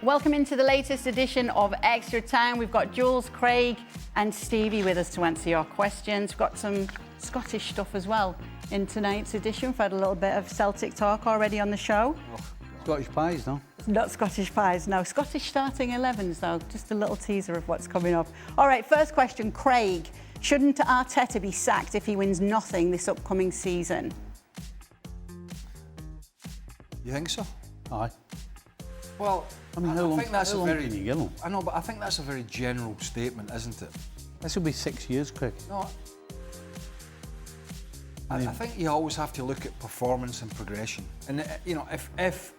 Welcome into the latest edition of Extra Time. We've got Jules, Craig and Stevie with us to answer your questions. We've got some Scottish stuff as well in tonight's edition. We've had a little bit of Celtic talk already on the show. Oh, Scottish pies, no? Not Scottish pies, no. Scottish starting 11s, though. Just a little teaser of what's coming up. All right, first question, Craig. Shouldn't Arteta be sacked if he wins nothing this upcoming season? You think so? Aye. Well, I mean, I think that's how a long very. can you give him? I know, but I think that's a very general statement, isn't it? This will be 6 years, Craig. No. I think you always have to look at performance and progression. And you know, if,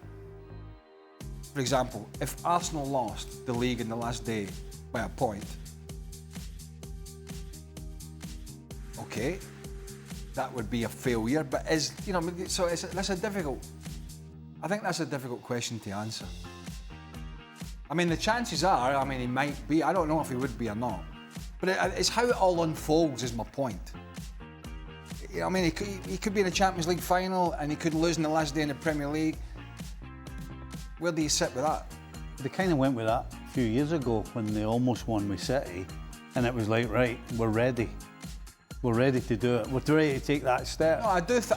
for example, if Arsenal lost the league in the last day by a point, okay, that would be a failure. But so that's a difficult. I think that's a difficult question to answer. I mean, the chances are, I mean, he might be. I don't know if he would be or not. But it's how it all unfolds is my point. You know, I mean, he could be in a Champions League final and he could lose in the last day in the Premier League. Where do you sit with that? They kind of went with that a few years ago when they almost won with City, and it was like, right, we're ready. We're ready to do it. We're ready to take that step. No, I do. So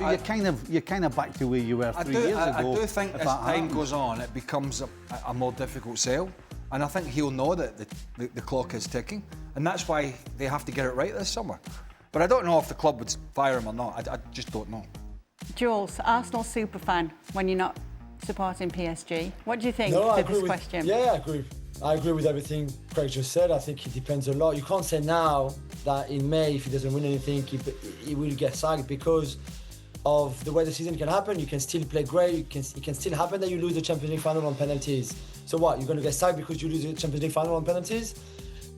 you're kind of back to where you were 3 years ago. I do think as time goes on, it becomes a more difficult sell, and I think he'll know that the clock is ticking, and that's why they have to get it right this summer. But I don't know if the club would fire him or not. I just don't know. Jules, Arsenal superfan when you're not supporting PSG. What do you think to this question? Yeah, I agree. I agree with everything Craig just said. I think it depends a lot. You can't say now that in May, if he doesn't win anything, he will get sacked because of the way the season can happen. You can still play great. It can still happen that you lose the Champions League final on penalties. So what? You're going to get sacked because you lose the Champions League final on penalties,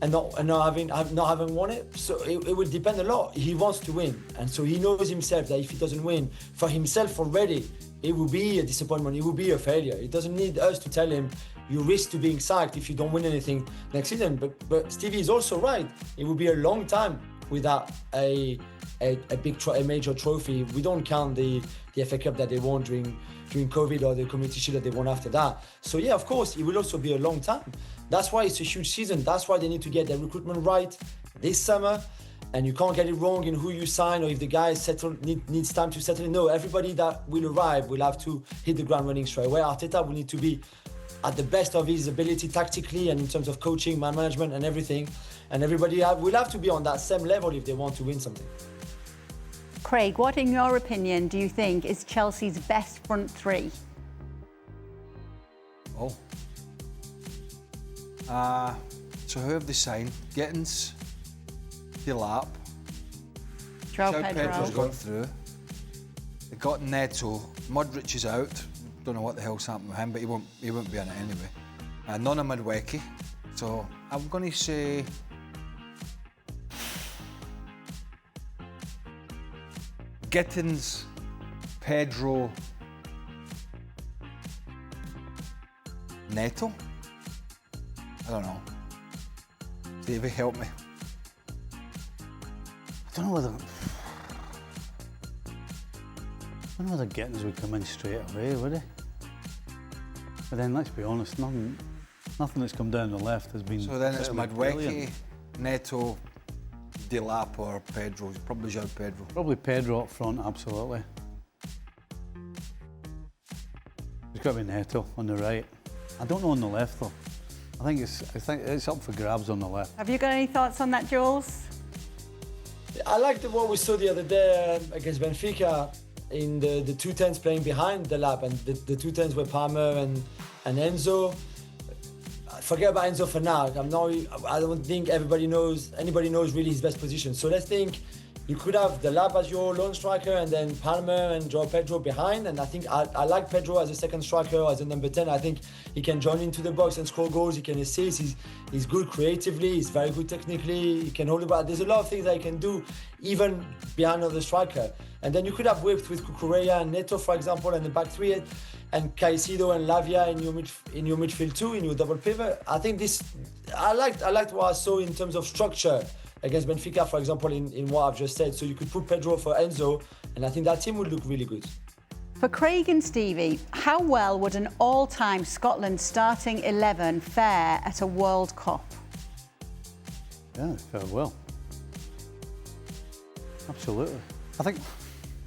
and not having won it. So it will depend a lot. He wants to win, and so he knows himself that if he doesn't win for himself already, it will be a disappointment. It will be a failure. It doesn't need us to tell him you risk to being sacked if you don't win anything next season. But Stevie is also right. It will be a long time without a major trophy. We don't count the FA Cup that they won during COVID or the Community Shield that they won after that. So yeah, of course, it will also be a long time. That's why it's a huge season. That's why they need to get their recruitment right this summer. And you can't get it wrong in who you sign or if the guy needs time to settle. No, everybody that will arrive will have to hit the ground running straight away. Arteta will need to be at the best of his ability tactically and in terms of coaching, man management and everything. And everybody will have to be on that same level if they want to win something. Craig, what in your opinion do you think is Chelsea's best front three? Oh. So who have they signed? Gittins, Delap. João Pedro's Pedro. gone through. They got Neto. Modric is out. Don't know what the hell's happened with him, but he won't be in it anyway. Nona Madweki. So I'm going to say Gittins, Pedro, Neto. I don't know. Stevie, help me. I don't know whether Gittins would come in straight away, would he? But then let's be honest, nothing that's come down the left has been. So then it's Madweki, brilliant. Neto, Delap or Pedro. Probably João Pedro. Probably Pedro up front, absolutely. There's got to be Neto on the right. I don't know on the left though. I think it's up for grabs on the left. Have you got any thoughts on that, Jules? I liked what we saw the other day against Benfica in the two tens playing behind the lap, and the two tens were Palmer and Enzo. Forget about Enzo for now. I don't think anybody knows really his best position. So let's think you could have the lap as your lone striker and then Palmer and João Pedro behind. And I think I like Pedro as a second striker, as a number 10. I think he can join into the box and score goals. He can assist. He's good creatively. He's very good technically. He can hold the ball. There's a lot of things that he can do even behind the striker. And then you could have whipped with Cucurella and Neto, for example, and the back three, and Caicedo and Lavia in your midfield too, in your double pivot. I think I liked what I saw in terms of structure against Benfica, for example, in what I've just said. So you could put Pedro for Enzo, and I think that team would look really good. For Craig and Stevie, how well would an all-time Scotland starting 11 fare at a World Cup? Yeah, very well. Absolutely. I think.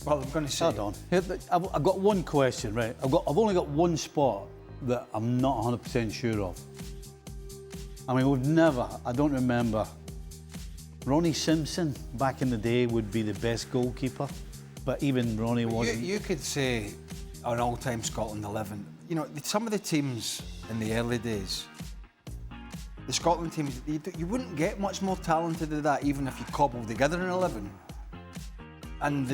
Well, I'm going to say. Hold on. Here, I've got one question, right? I've only got one spot that I'm not 100% sure of. I mean, I don't remember. Ronnie Simpson back in the day would be the best goalkeeper, but even Ronnie wasn't. You could say an all-time Scotland 11. You know, some of the teams in the early days, the Scotland teams, you wouldn't get much more talented than that, even if you cobbled together an 11. And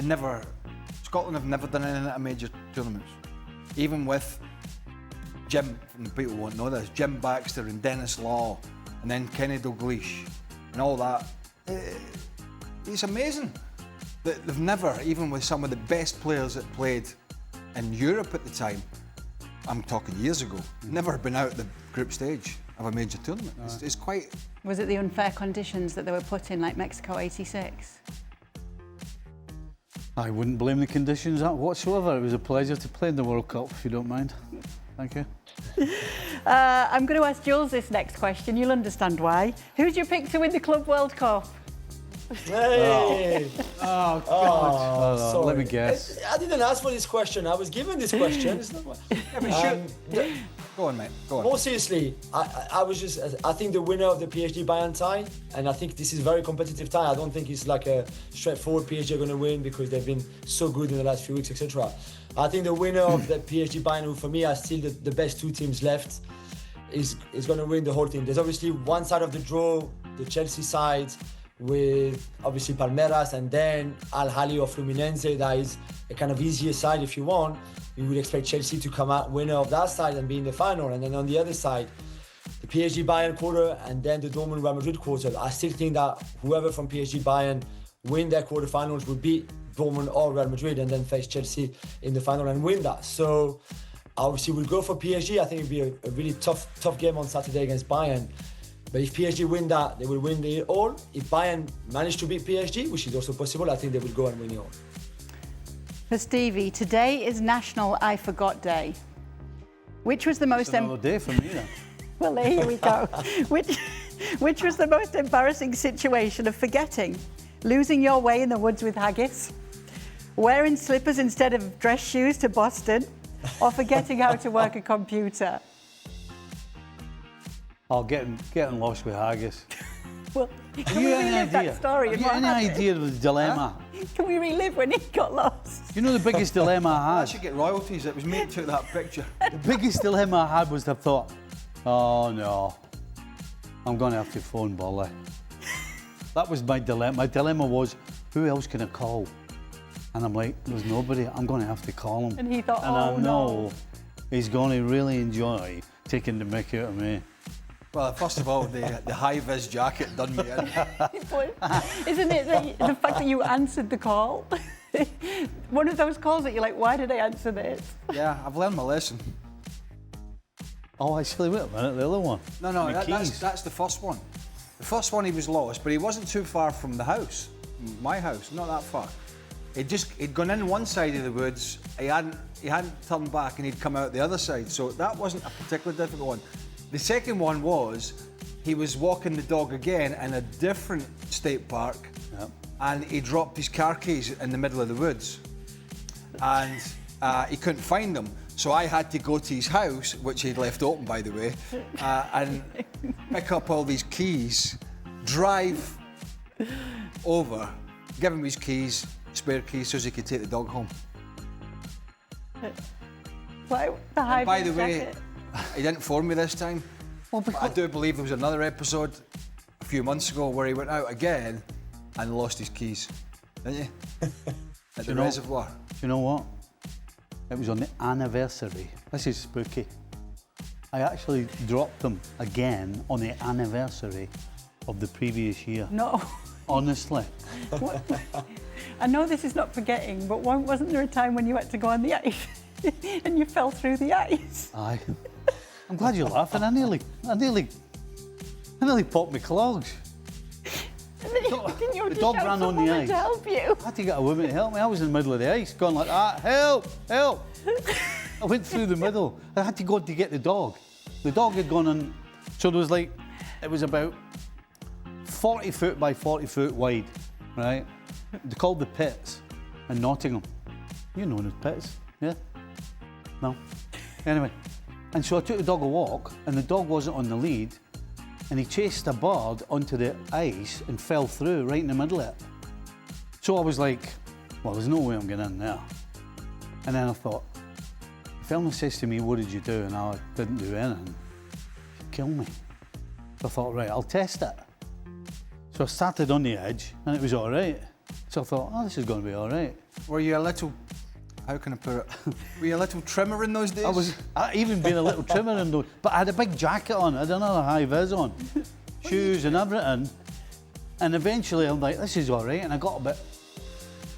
Scotland have never done anything at major tournaments. Even with Jim, and people won't know this, Jim Baxter and Dennis Law, and then Kenny Dalglish, and all that. It's amazing that they've never, even with some of the best players that played in Europe at the time, I'm talking years ago, never been out the group stage of a major tournament. It's quite... Was it the unfair conditions that they were put in, like Mexico '86? I wouldn't blame the conditions whatsoever. It was a pleasure to play in the World Cup, if you don't mind. Thank you. I'm going to ask Jules this next question. You'll understand why. Who's your pick to win the Club World Cup? Hey! Oh, God. Sorry. Let me guess. I didn't ask for this question. I was given this question. It's not... Go on, mate. Go on. More seriously, I think the winner of the PSG Bayern tie, and I think this is very competitive tie. I don't think it's like a straightforward PSG are going to win because they've been so good in the last few weeks, etc. I think the winner of the PSG Bayern, who for me are still the best two teams left, is going to win the whole thing. There's obviously one side of the draw, the Chelsea side, with obviously Palmeiras, and then Al Ahly or Fluminense. That is a kind of easier side if you want. You would expect Chelsea to come out winner of that side and be in the final. And then on the other side, the PSG Bayern quarter and then the Dortmund Real Madrid quarter. I still think that whoever from PSG Bayern win their quarterfinals would beat Dortmund or Real Madrid and then face Chelsea in the final and win that. So obviously we'll go for PSG. I think it'll be a really tough game on Saturday against Bayern. But if PSG win that, they will win it all. If Bayern manage to beat PSG, which is also possible, I think they will go and win it all. For Stevie, today is National I Forgot Day. Which was the most... It's another day for me, then. Well, here we go. Which was the most embarrassing situation of forgetting? Losing your way in the woods with haggis? Wearing slippers instead of dress shoes to Boston? Or forgetting how to work a computer? Oh, getting lost with haggis. Well, can we relive that story? Have you any idea of the dilemma? Can we relive when he got lost? You know the biggest dilemma I I had? should get royalties. It was me that took that picture. The biggest dilemma I had was I thought, oh no, I'm going to have to phone Burley. That was my dilemma. My dilemma was, who else can I call? And I'm like, there's nobody. I'm going to have to call him. And he thought, and oh I know he's going to really enjoy taking the mick out of me. Well, first of all, the high-vis jacket done me in. Isn't it the fact that you answered the call? One of those calls that you're like, why did I answer this? Yeah, I've learned my lesson. Oh, actually, wait a minute, the other one. No, that's the first one. The first one he was lost, but he wasn't too far from the house, my house, not that far. He'd gone in one side of the woods, he hadn't turned back and he'd come out the other side, so that wasn't a particularly difficult one. The second one was, he was walking the dog again in a different state park, and he dropped his car keys in the middle of the woods, and he couldn't find them. So I had to go to his house, which he'd left open, by the way, and pick up all these keys, drive over, give him his keys, spare keys, so he could take the dog home. Why? And by the way, he didn't phone me this time. Well, but I do believe there was another episode a few months ago where he went out again and lost his keys, didn't you? At the reservoir. Do you know what? It was on the anniversary. This is spooky. I actually dropped them again on the anniversary of the previous year. No. Honestly. I know this is not forgetting, but wasn't there a time when you had to go on the ice and you fell through the ice? Aye. I'm glad you're laughing. I nearly popped my clogs. Didn't you the just dog shout ran for on the woman ice. to help you? I had to get a woman to help me. I was in the middle of the ice, going like that, help, help. I went through the middle. I had to go to get the dog. The dog had gone on, so there was like, it was about 40 foot by 40 foot wide, right? They're called the Pits in Nottingham. You know the Pits, yeah? No? Anyway, and so I took the dog a walk, and the dog wasn't on the lead, and he chased a bird onto the ice and fell through right in the middle of it. So I was like, well, there's no way I'm getting in there. And then I thought, if anyone says to me, what did you do? And I didn't do anything, he'd kill me. So I thought, right, I'll test it. So I started on the edge, and it was all right. So I thought, oh, this is going to be all right. Were you a little, how can I put it? Were you a little trimmer in those days? I even been a little trimmer in those, but I had a big jacket on, I had another high vis on, shoes and everything. And eventually I'm like, this is all right. And I got about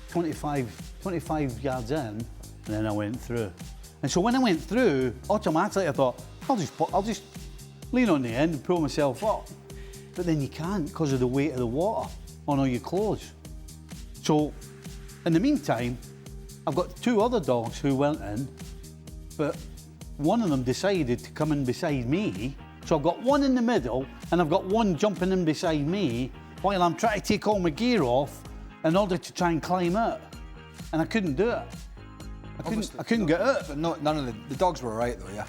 25 yards in, and then I went through. And so when I went through, automatically I thought, I'll just lean on the end and pull myself up. But then you can't because of the weight of the water on all your clothes. So in the meantime, I've got 2 other dogs who went in, but one of them decided to come in beside me. So I've got one in the middle, and I've got one jumping in beside me while I'm trying to take all my gear off in order to try and climb out. And I couldn't do it. I couldn't get out. But none of the dogs were right though, yeah?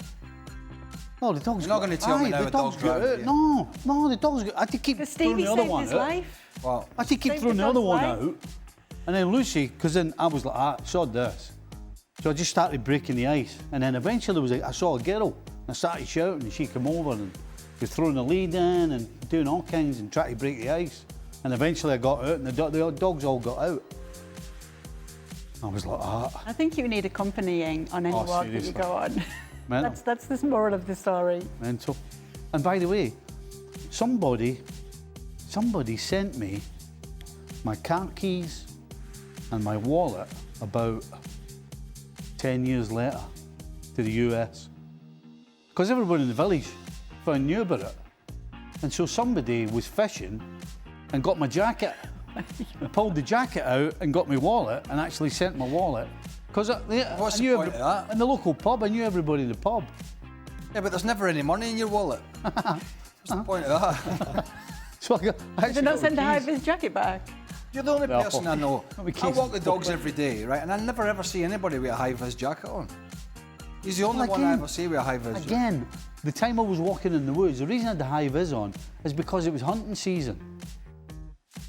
No, the dogs. You're not going to tell me now the a dog's got right. out. No, the dogs got. I had to keep Because throwing Stevie the other saved one his out. life. Well, I had to keep Saved throwing the the other dog's one life. out. And then Lucy, because then I was like, sod this. So I just started breaking the ice. And then eventually was like, I saw a girl. And I started shouting, and she came over and was throwing the lead in and doing all kinds and trying to break the ice. And eventually I got out, and the dogs all got out. I was like, I think you need accompanying on any Oh, walk that you seriously. go on. Mental. That's the moral of the story. Mental. And by the way, somebody sent me my car keys and my wallet about 10 years later to the US. Because everybody in the village knew about it. And so somebody was fishing and got my jacket. I pulled the jacket out and got my wallet and actually sent my wallet. Because What's the point of that? in the local pub, I knew everybody in the pub. yeah, but there's never any money in your wallet. What's the point of that? So I Did actually they not got send the a high keys. vis jacket back? You're the only No. person I know. We I keep- walk the dogs every day, right? And I never ever see anybody with a high-vis jacket on. He's the only Well, one I again- ever see with a high-vis jacket. Again, the time I was walking in the woods, the reason I had the high vis on is because it was hunting season.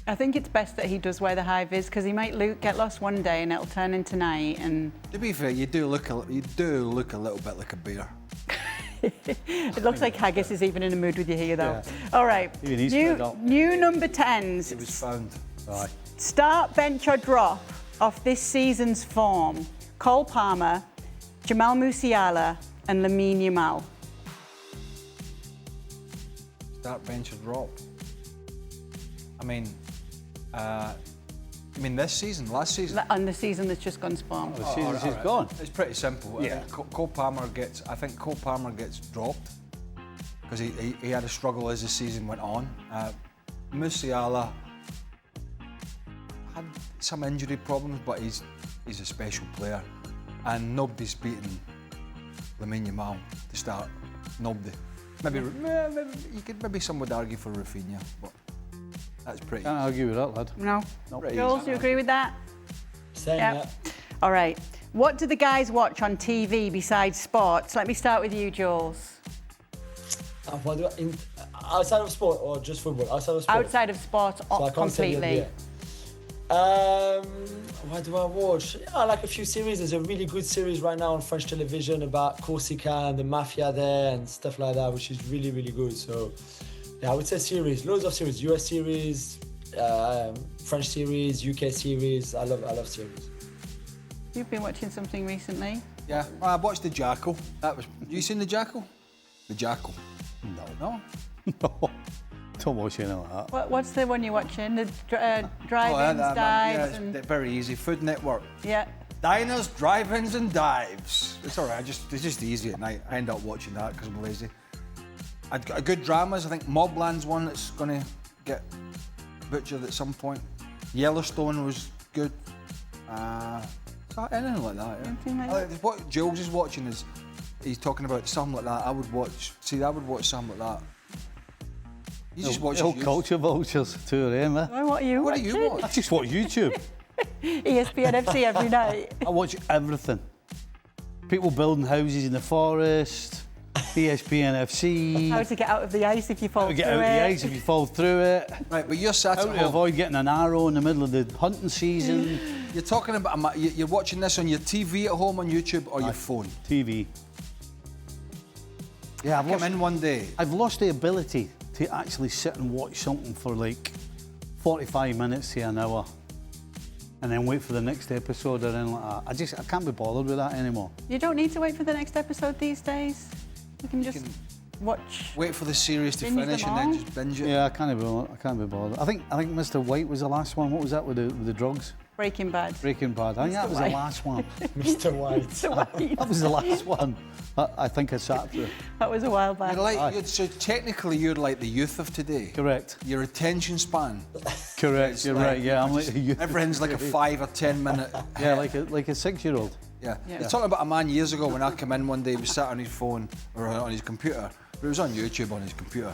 I think it's best that he does wear the high vis because he might get lost one day and it'll turn into night. And To be fair, you do look a little bit like a bear. it looks like Haggis is even in a mood with you here, though. Yeah. All right, Even he's fed up. new number 10s. It was found. Aye. Start, bench or drop off this season's form. Cole Palmer, Jamal Musiala and Lamine Yamal. Start, bench, or drop. I mean, this season, last season. On the season that's just gone spawn. The season's all just right. gone. It's pretty simple. Yeah. I think Cole Palmer gets dropped because he had a struggle as the season went on. Musiala had some injury problems, but he's a special player, and nobody's beaten Lamine Yamal to start. Nobody. Maybe some would argue for Rafinha, but that's pretty. Can't argue with that, lad. No? Pretty Jules, easy. do you agree with that? Same, Yep. yeah. All right. What do the guys watch on TV besides sports? Let me start with you, Jules. What do outside of sport or just football? Outside of sport. Outside of sports, So I can't say completely. What do I watch? Yeah, I like a few series. There's a really good series right now on French television about Corsica and the mafia there and stuff like that, which is really, really good. So, yeah, I would say series. Loads of series. US series, French series, UK series. I love series. You've been watching something recently? Yeah, well, I watched The Jackal. You seen The Jackal? The Jackal. No. No, don't watch any of that. What's the one you're watching? The drive-ins, dives, and it's very easy. Food Network. yeah. Diners, drive-ins, and dives. It's all right. It's just easy at night. I end up watching that because I'm lazy. I've got a good dramas. I think Mobland's one that's going to get butchered at some point. Yellowstone was good. Anything like that. Yeah. Anything like that? What Jules is watching is he's talking about something like that. I would watch something like that. You just watch all culture vultures, two of them. Well, what are you What do you watching? I watch? just watch YouTube. ESPN FC every night. I watch everything. People building houses in the forest. ESPN FC. How to get out of the ice if you fall How to get through out of it. the ice if you fall through it. Right, but you're sat How at to home. avoid getting an arrow in the middle of the hunting season. You're talking about you're watching this on your TV at home on YouTube or your phone. TV. Yeah, I've lost the ability to actually sit and watch something for like 45 minutes to an hour and then wait for the next episode or anything like that. I can't be bothered with that anymore. You don't need to wait for the next episode these days. You can just watch. Wait for the series to Binge them finish and then all. just binge it. Yeah, I can't be bothered. I think Mr. White was the last one. What was that with the drugs? Breaking Bad. Breaking Bad. I think that was White. the last one. Mr. White. That was the last one. I think I sat through. That was a while back. So technically you're like the youth of today. Correct. Your attention span. Correct. You're right. Yeah, I'm like you. Everything's like a 5 or 10 minute. Yeah, like a 6-year-old. Yeah. Yeah. You're talking about a man years ago when I came in one day, he was sat on his phone or on his computer, but it was on YouTube on his computer.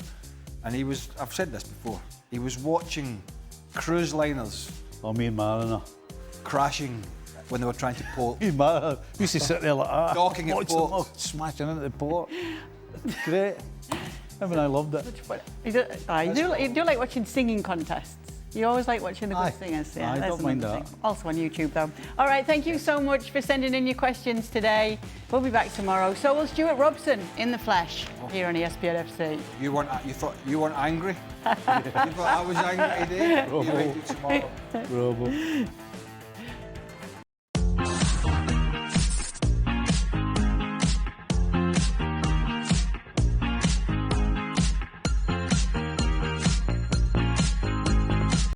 And I've said this before, he was watching cruise liners Oh, me and Mariner. crashing when they were trying to pull. Me and Mariner used to sit there like that. Docking at watch them ports. all smashing into the port. Great. I loved it. You do like watching singing contests. You always like watching the good Aye. singers. Aye, that's don't mind another that. thing. Also on YouTube, though. All right, thank you so much for sending in your questions today. We'll be back tomorrow. So will Stuart Robson in the flesh here on ESPN FC. You thought you weren't angry? You thought I was angry today? Robo. You waited tomorrow. Robo.